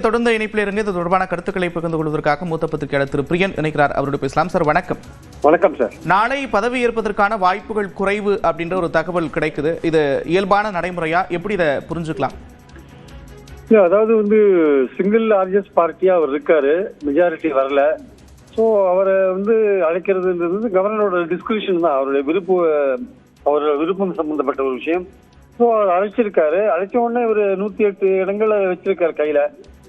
தொடர்ந்து இணைப்பில் இருந்து இது தொடர்பான கருத்துக்களை பகிர்ந்து கொள்வதற்காக மூத்த பத்திரிகையாளர் திரு பிரியன் இணைக்கிறார். அவரோடு பேசலாம். சார் வணக்கம். வணக்கம் சார். நாளை பதவி ஏற்பதற்கான வாய்ப்புகள் குறைவு அப்படின்ற ஒரு தகவல் கிடைக்குது. இது இயல்பான நடைமுறையா, எப்படி இதை புரிஞ்சுக்கலாம்? அதாவது சிங்கிள் லார்ஜஸ்ட் பார்ட்டியா அவர் இருக்காரு, மெஜாரிட்டி வரல. ஸோ அவரை அழைக்கிறதுன்றது கவர்னரோட டிஸ்கிரிப்ஷன் தான், அவருடைய விருப்பம் சம்பந்தப்பட்ட ஒரு விஷயம். ஸோ அவர் அழைச்சிருக்காரு. அழைச்ச உடனே ஒரு 108 இடங்களை வச்சிருக்காரு கையில.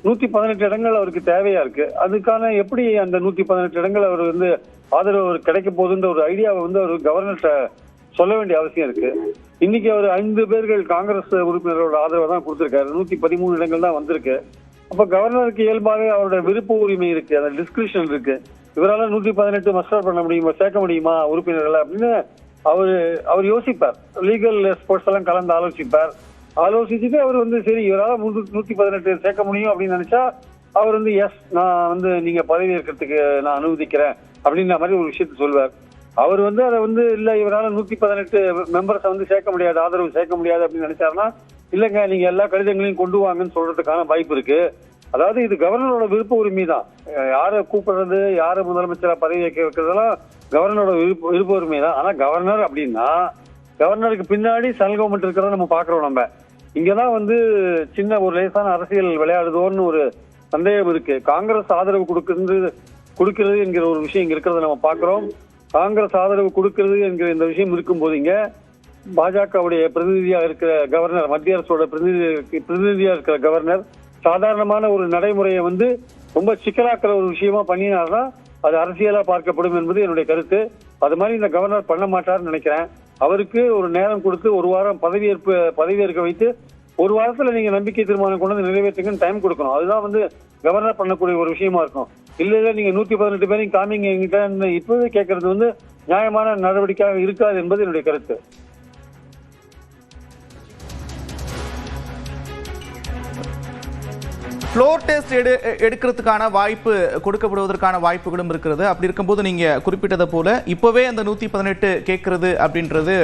118 இடங்கள் அவருக்கு தேவையா இருக்கு. அதுக்கான எப்படி அந்த 118 இடங்கள் அவர் ஆதரவு அவர் கிடைக்க போகுதுன்ற ஒரு ஐடியாவை அவர் கவர்னர்கிட்ட சொல்ல வேண்டிய அவசியம் இருக்கு. இன்னைக்கு அவர் 5 பேர்கள் காங்கிரஸ் உறுப்பினரோட ஆதரவை தான் கொடுத்திருக்காரு. 113 இடங்கள் தான் வந்திருக்கு. அப்ப கவர்னருக்கு இயல்பாக அவருடைய விருப்ப உரிமை இருக்கு, அந்த டிஸ்கிரிப்ஷன் இருக்கு. இவரால் 118 மஸ்டர் பண்ண முடியுமா, சேர்க்க முடியுமா உறுப்பினர்களை அப்படின்னு அவர் யோசிப்பார். லீகல் ஸ்போர்ட்ஸ் எல்லாம் கலந்து ஆலோசிச்சுட்டு அவர் சரி இவரால் 118 சேர்க்க முடியும் அப்படின்னு நினைச்சா அவர் எஸ் நான் நீங்க பதவி ஏற்கிறதுக்கு நான் அனுமதிக்கிறேன் அப்படின்ற மாதிரி ஒரு விஷயத்த சொல்வார். அவர் அதை இல்ல இவரால் 118 மெம்பர்ஸை சேர்க்க முடியாது, ஆதரவு சேர்க்க முடியாது அப்படின்னு நினைச்சாருன்னா இல்லைங்க நீங்க எல்லா கடிதங்களையும் கொண்டு வாங்கன்னு சொல்றதுக்கான வாய்ப்பு இருக்கு. அதாவது இது கவர்னரோட விருப்ப உரிமை தான். யாரை கூப்பிடுறது, யாரை முதலமைச்சரா பதவி ஏற்க வைக்கிறதெல்லாம் கவர்னரோட விருப்ப உரிமை தான். ஆனா கவர்னர் அப்படின்னா கவர்னருக்கு பின்னாடி சென்ட்ரல் கவர்மெண்ட் இருக்கிறத நம்ம பாக்குறோம். நம்ம இங்கதான் சின்ன ஒரு லேசான அரசியல் விளையாடுதோன்னு ஒரு சந்தேகம் இருக்கு. காங்கிரஸ் ஆதரவு கொடுக்கிறது என்கிற ஒரு விஷயம் இங்க இருக்கிறத நம்ம பாக்குறோம். காங்கிரஸ் ஆதரவு கொடுக்கிறது என்கிற இந்த விஷயம் இருக்கும்போது இங்க பாஜகவுடைய பிரதிநிதியா இருக்கிற கவர்னர், மத்திய அரசோட பிரதிநிதியா இருக்கிற கவர்னர் சாதாரணமான ஒரு நடைமுறையை ரொம்ப சிக்கலாக்குற ஒரு விஷயமா பண்ணினார்னா அது அரசியலா பார்க்கப்படும் என்பது என்னுடைய கருத்து. அது மாதிரி இந்த கவர்னர் பண்ண மாட்டார்னு நினைக்கிறேன். அவருக்கு ஒரு நேரம் கொடுத்து ஒரு வாரம் பதவியேற்க வைத்து ஒரு வாரத்துல நீங்க நம்பிக்கை தீர்மானம் கொண்டு நிறைவேற்றுங்கன்னு டைம் கொடுக்கணும். அதுதான் கவர்னர் பண்ணக்கூடிய ஒரு விஷயமா இருக்கும். இல்ல நீங்க 118 பேரையும் காமிங்க எங்கிட்ட இப்பவே கேட்கறது நியாயமான நடவடிக்கையாக இருக்காது என்பது என்னுடைய கருத்து. ஃப்ளோர் டெஸ்ட் எடுக்கிறதுக்கான வாய்ப்பு கொடுக்கப்படுவதற்கான வாய்ப்புகளும் இருக்கிறது. அப்படி இருக்கும்போது நீங்க குறிப்பிட்டதை போல இப்பவே அந்த 118 கேட்கறது அப்படின்றது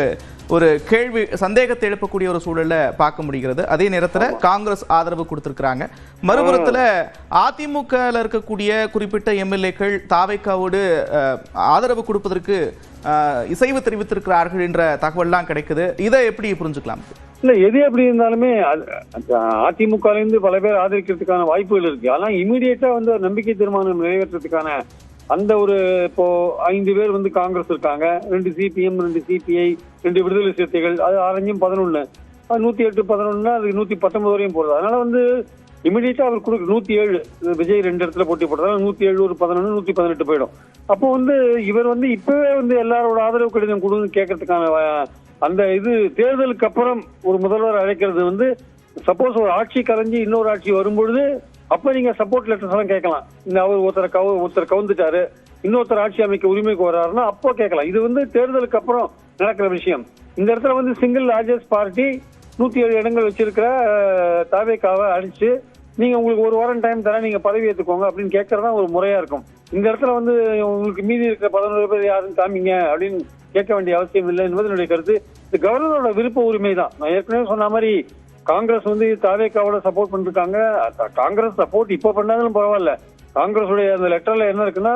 ஒரு கேள்வி, சந்தேகத்தை எழுப்பக்கூடிய ஒரு சூழல்ல பார்க்க முடிகிறது. அதே நேரத்தில் காங்கிரஸ் ஆதரவு கொடுத்திருக்கிறாங்க. மறுபுறத்தில் அதிமுக இருக்கக்கூடிய குறிப்பிட்ட எம்எல்ஏக்கள் தாவேக்காவோடு ஆதரவு கொடுப்பதற்கு இசைவு தெரிவித்திருக்கிறார்கள் என்ற தகவல்லாம் கிடைக்குது. இதை எப்படி புரிஞ்சுக்கலாம்? இல்ல எது எப்படி இருந்தாலுமே அதிமுக பல பேர் ஆதரிக்கிறதுக்கான வாய்ப்புகள் இருக்கு. ஆனா இமீடியட்டா நம்பிக்கை தீர்மானம் நிறைவேற்றத்துக்கான அந்த ஒரு இப்போ 5 பேர் காங்கிரஸ் இருக்காங்க, 2 சிபிஎம், 2 சிபிஐ, 2 விடுதலை சிறுத்தைகள், அது 6-11, 108 11 அது 119 வரையும் போறது. அதனால இமீடியட்டா அவர் கொடுக்க 107 விஜய் 2 இடத்துல போட்டி போட்டதால 107 ஒரு 11 118 போயிடும். அப்போ இவர் இப்பவே எல்லாரோட ஆதரவு கடிதம் கொடுன்னு கேட்கறதுக்கான அந்த தேர்தலுக்கு அப்புறம் ஒரு முதல்வர் அழைக்கிறது சப்போஸ் ஒரு ஆட்சி கலைஞ்சு இன்னொரு ஆட்சி வரும்பொழுது அப்ப நீங்க சப்போர்ட் லெட்டர்ஸ் எல்லாம் கேட்கலாம். இந்த அவர் ஒருத்தர் கவுந்துட்டாரு, இன்னொருத்தர் ஆட்சி அமைக்க உரிமைக்கு வர்றாருன்னா அப்போ கேட்கலாம். இது தேர்தலுக்கு அப்புறம் நடக்கிற விஷயம். இந்த இடத்துல சிங்கிள் லார்ஜஸ்ட் பார்ட்டி 107 இடங்கள் வச்சிருக்கிற தாவேக்காவை அடிச்சு நீங்க உங்களுக்கு ஒரு வாரம் டைம் தர, நீங்க பதவி ஏற்றுக்கோங்க அப்படின்னு கேட்கறதா ஒரு முறையா இருக்கும். இந்த இடத்துல உங்களுக்கு மீதி இருக்கிற 11 பேர் யாருன்னு காமிங்க அப்படின்னு கேட்க வேண்டிய அவசியம் இல்லை என்பது என்னுடைய கருத்து. இது கவர்னரோட விருப்ப உரிமை தான். நான் ஏற்கனவே சொன்ன மாதிரி காங்கிரஸ் தாவேக்காவோட சப்போர்ட் பண்ணிருக்காங்க. காங்கிரஸ் சப்போர்ட் இப்ப பண்ணாலும் பரவாயில்ல. காங்கிரஸுடைய அந்த லெட்டர்ல என்ன இருக்குன்னா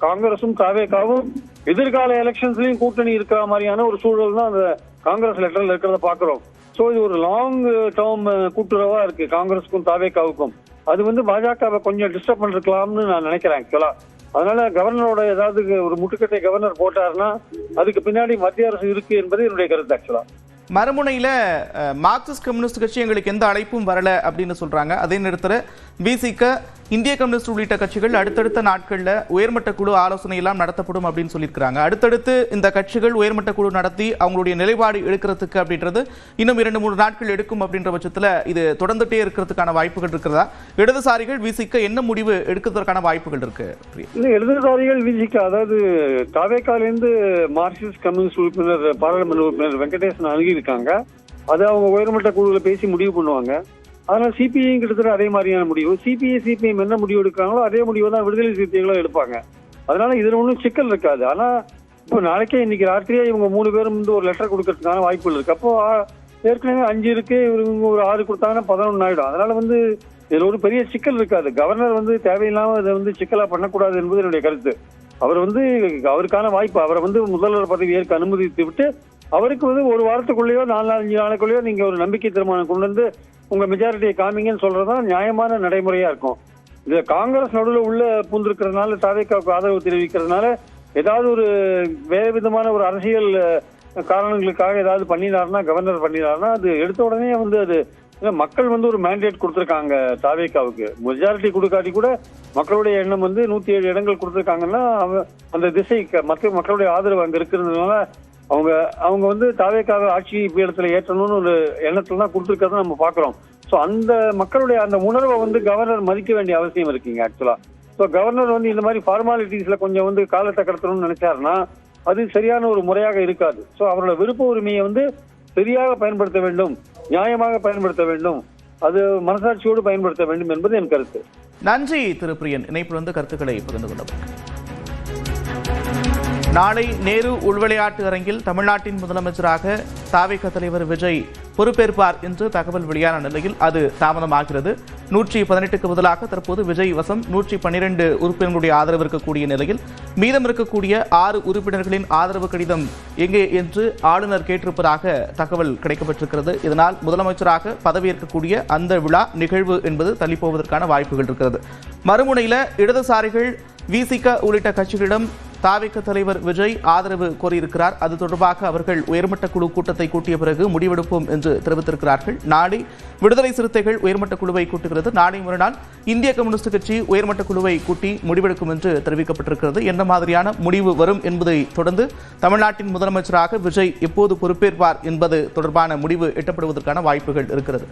காங்கிரஸும் தாவேக்காவும் எதிர்கால எலெக்ஷன்ஸ்லயும் கூட்டணி இருக்கிற மாதிரியான ஒரு சூழல் தான் அந்த காங்கிரஸ் லெட்டர்ல இருக்கிறத பாக்குறோம். சோ இது ஒரு லாங் டேர்ம் கூட்டுறவா இருக்கு காங்கிரஸுக்கும் தாவேக்காவுக்கும். அது பாஜகவை கொஞ்சம் டிஸ்டர்ப் பண்ணிருக்கலாம்னு நான் நினைக்கிறேன் ஆக்சுவலா. அதனால கவர்னரோட ஏதாவது ஒரு முட்டுக்கட்டை கவர்னர் போட்டாருன்னா அதுக்கு பின்னாடி மத்திய அரசு இருக்கு என்பது என்னுடைய கருத்து ஆக்சுவலா. மறுமுனையில மார்க்சிஸ்ட் கம்யூனிஸ்ட் கட்சி எங்களுக்கு எந்த அழைப்பும் வரல அப்படின்னு சொல்றாங்க. அதே நேரத்தில் விசிக, இந்திய கம்யூனிஸ்ட் உள்ளிட்ட கட்சிகள் அடுத்தடுத்த நாட்கள்ல உயர்மட்ட குழு ஆலோசனை எல்லாம் நடத்தப்படும் அப்படின்னு சொல்லியிருக்கிறாங்க. அடுத்தடுத்து இந்த கட்சிகள் உயர்மட்ட குழு நடத்தி அவங்களுடைய நிலைப்பாடு எடுக்கிறதுக்கு அப்படின்றது இன்னும் 2-3 நாட்கள் எடுக்கும் அப்படின்ற பட்சத்தில் இது தொடர்ந்துட்டே இருக்கிறதுக்கான வாய்ப்புகள் இருக்கிறதா? இடதுசாரிகள் விசிக என்ன முடிவு எடுக்கிறதுக்கான வாய்ப்புகள் இருக்கு? இடதுசாரிகள் விசிக, அதாவது தாவேக்காலிருந்து மார்க்சிஸ்ட் கம்யூனிஸ்ட் உறுப்பினர், பாராளுமன்ற உறுப்பினர் வெங்கடேசன் அணுகியிருக்காங்க. அது அவங்க உயர்மட்ட குழுவில் பேசி முடிவு பண்ணுவாங்க. அதனால சிபிஐ கிட்டத்தட்ட அதே மாதிரியான முடிவு. சிபிஐ சிபிஎம் என்ன முடிவு எடுக்கிறாங்களோ அதே முடிவு தான் விடுதலை சிறுத்தைகளும் எடுப்பாங்க. அதனால இதுல ஒன்றும் சிக்கல் இருக்காது. ஆனா இப்போ நாளைக்கே இன்னைக்கு ராத்திரியே இவங்க 3 பேரும் ஒரு லெட்டர் கொடுக்கறதுக்கான வாய்ப்புகள் இருக்கு. அப்போ ஏற்கனவே 5 இருக்கு, இவங்க ஒரு 6 கொடுத்தாங்கன்னா 11 ஆயிடும். அதனால இதுல ஒரு பெரிய சிக்கல் இருக்காது. கவர்னர் வந்து தேவையில்லாம இதை வந்து சிக்கலா பண்ணக்கூடாது என்பது என்னுடைய கருத்து. அவர் வந்து அவருக்கான வாய்ப்பு, அவரை வந்து முதல்வர் பதவி ஏற்க அனுமதித்து விட்டு அவருக்கு வந்து ஒரு வாரத்துக்குள்ளேயோ 4-5 நாளைக்குள்ளேயோ நீங்க ஒரு நம்பிக்கை தீர்மானம் கொண்டு வந்து உங்க மெஜாரிட்டியை காமிங்கன்னு சொல்றதுதான் நியாயமான நடைமுறையா இருக்கும். இதுல காங்கிரஸ் நடுவில் உள்ள பூந்திருக்கிறதுனால, தாவேக்காவுக்கு ஆதரவு தெரிவிக்கிறதுனால ஏதாவது ஒரு வேற விதமான ஒரு அரசியல் காரணங்களுக்காக ஏதாவது பண்ணினாருன்னா, கவர்னர் பண்ணினாருன்னா அது எடுத்த உடனே வந்து அது மக்கள் வந்து ஒரு மேண்டேட் கொடுத்துருக்காங்க தாவேக்காவுக்கு. மெஜாரிட்டி கொடுக்காட்டி கூட மக்களுடைய எண்ணம் வந்து 107 இடங்கள் கொடுத்துருக்காங்கன்னா அந்த திசை மக்களுடைய ஆதரவு அங்க இருக்கிறதுனால அவங்க வந்து தாவேக்காவை ஆட்சி பீடத்துல ஏற்றணும்னு ஒரு எண்ணத்துல தான் கொடுத்துருக்கிறத நம்ம பாக்குறோம். ஸோ அந்த மக்களுடைய அந்த உணர்வை வந்து கவர்னர் மதிக்க வேண்டிய அவசியம் இருக்குங்க ஆக்சுவலா. ஸோ கவர்னர் வந்து இந்த மாதிரி ஃபார்மாலிட்டிஸ்ல கொஞ்சம் வந்து காலத்தை கடத்தணும்னு நினைச்சாருன்னா அது சரியான ஒரு முறையாக இருக்காது. ஸோ அவரோட விருப்ப உரிமையை வந்து சரியாக பயன்படுத்த வேண்டும், நியாயமாக பயன்படுத்த வேண்டும், அது மனசாட்சியோடு பயன்படுத்த வேண்டும் என்பது என் கருத்து. நன்றி திரு பிரியன், இணைப்பில் வந்து கருத்துக்களை பகிர்ந்து கொண்டவர். நாளை நேரு உள்விளையாட்டு அரங்கில் தமிழ்நாட்டின் முதலமைச்சராக தாவேகா தலைவர் விஜய் பொறுப்பேற்பார் என்று தகவல் வெளியான நிலையில் அது தாமதமாகிறது. 118க்கு பதிலாக தற்போது விஜய் வசம் 112 உறுப்பினர்களுடைய ஆதரவு இருக்கக்கூடிய நிலையில் மீதம் இருக்கக்கூடிய 6 உறுப்பினர்களின் ஆதரவு கடிதம் எங்கே என்று ஆளுநர் கேட்டிருப்பதாக தகவல் கிடைக்கப்பட்டிருக்கிறது. இதனால் முதலமைச்சராக பதவியேற்கக்கூடிய அந்த விழா நிகழ்வு என்பது தள்ளிப்போவதற்கான வாய்ப்புகள் இருக்கிறது. மறுமுனையில் இடதுசாரிகள், விசிக உள்ளிட்ட கட்சிகளிடம் தாவேகா தலைவர் விஜய் ஆதரவு கோரியிருக்கிறார். அது தொடர்பாக அவர்கள் உயர்மட்ட குழு கூட்டத்தை கூட்டிய பிறகு முடிவெடுப்போம் என்று தெரிவித்திருக்கிறார்கள். நாளை விடுதலை சிறுத்தைகள் உயர்மட்ட குழுவை கூட்டுகிறது. நாளை மறுநாள் இந்திய கம்யூனிஸ்ட் கட்சி உயர்மட்ட குழுவை கூட்டி முடிவெடுக்கும் என்று தெரிவிக்கப்பட்டிருக்கிறது. என்ன மாதிரியான முடிவு வரும் என்பதை தொடர்ந்து தமிழ்நாட்டின் முதலமைச்சராக விஜய் எப்போது பொறுப்பேற்பார் என்பது தொடர்பான முடிவு எட்டப்படுவதற்கான வாய்ப்புகள் இருக்கிறது.